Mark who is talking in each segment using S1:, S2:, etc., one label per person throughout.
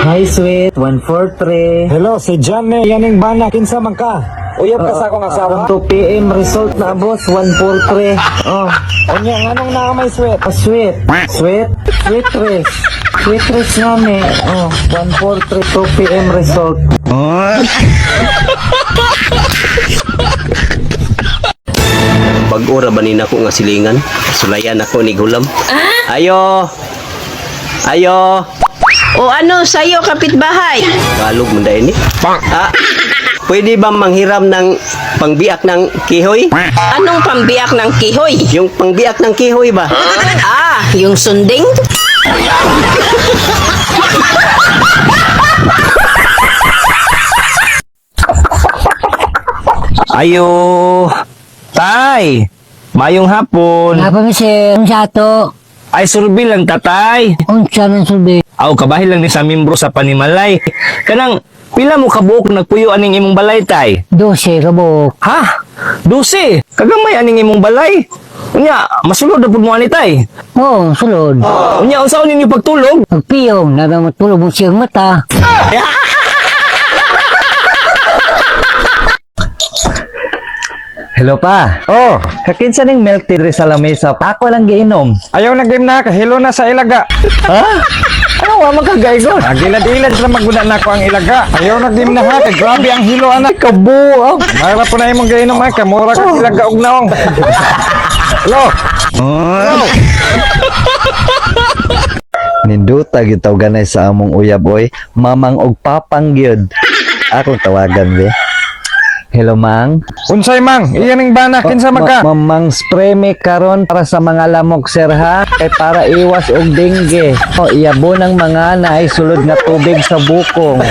S1: Hi, sweet. 143.
S2: Hello, si John yaning bana, kinsa man ka? Uyab ka sa akong asawa.
S1: 2 p.m. result na, boss. 143. Oh,
S2: Unya, anong naamay sweet?
S1: sweet. Sweet? Sweet Tris. Sweet Tris nga, me. Oh, 143. 2 p.m. result.
S3: Pag-ora ba nina ko nga silingan? Sulayan ako ni Gulam. Ayo! Ayo!
S4: O ano sa'yo, kapitbahay?
S3: Balog mo dahil ni. Pwede ba manghiram ng pangbiak ng kihoy?
S4: Anong pambiyak ng kihoy?
S3: Yung pangbiak ng kihoy ba?
S4: Yung sunding?
S5: Ayo, tay, mayong hapon.
S6: Apa sir? Unsa to?
S5: Ay surbi lang tatay.
S6: Unsa man sulbi?
S5: Aw kabahin lang ni sa membro sa panimalay. Kanang pila mo kabuok nagpuyo aning imong balay tay?
S6: 12 kabuk.
S5: Ha? 12. Kagamay aning imong balay. Unya, masulod na pud mo ani tay.
S6: Oh, sulod.
S5: Unya unsaon ninyo pagtulog?
S6: Pagpiyong, nagamatulog mo siyang mata.
S5: Hello pa.
S2: Oh,
S5: Kakinsa ning milk tea diri sa lamesa. Ako lang giinom.
S2: ayaw na game na, kahilo na sa ilaga.
S5: Ha? Ano wa magkagaygon?
S2: Agilad-ilad sa maguna na ko ang ilaga. Ayaw na game na ha, kay grabe ang hilo anak.
S5: Kabuo.
S2: Mayroon po na imong gainom ay, kamura ka ilaga og naong. Hello?
S7: Ninduta gitaw ganay sa among uyab oy, mamang og papang gyud. Akong tawagan be. Hello mang.
S2: Unsay mang, iyaning bana, kinsa man ka?
S7: Mamang spray me karon para sa mga lamok sir ha, kay para iwas og dengue. O iyabo ng mga naay sulod nga tubig sa bukong.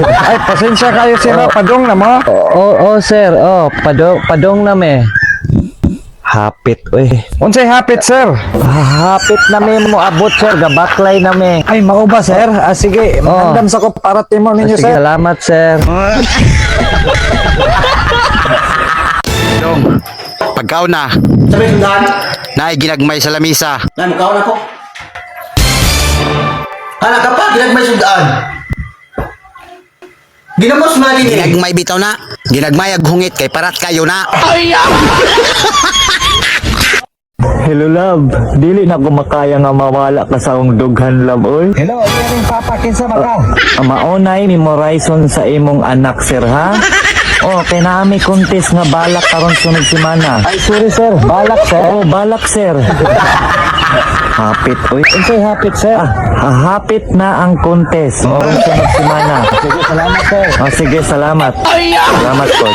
S2: Ay, pasensya kayo sir, padong na mo.
S7: Oo sir, padong na me. Hapit oy.
S2: Unsay hapit sir?
S7: Hapit na me mo abot sir, gabaklay na me.
S2: Ay, mauba sir. Sige, mandam sa ko para timo ninyo
S7: Sige,
S2: sir.
S7: salamat sir.
S8: Dong, pagkaw na.
S3: Sabi sundan.
S8: Naay ginagmay sa lamisa.
S3: Nay, mukhaon ako. Anak ka pa, ginagmay sundaan. Ginamos mali ni.
S8: Ginagmay bitaw na. Ginagmay ag hungit kay parat kayo na.
S5: Hello love, dili na ko makaya nga mawala ka sa akong dughan love oy.
S2: Hello, iyaning papa, kinsa man ka?
S5: Maunay memorize sa imong anak sir ha. Oh, kay naami contest nga balak karon sunod semana.
S2: Ay, sorry sir, balak sir.
S5: Oh, balak sir. Hapit oy.
S2: Unsay hapit sir?
S5: Hapit na ang contest. Karong sunod semana.
S2: Sige, salamat sir.
S5: Oh, sige, salamat. Salamat po.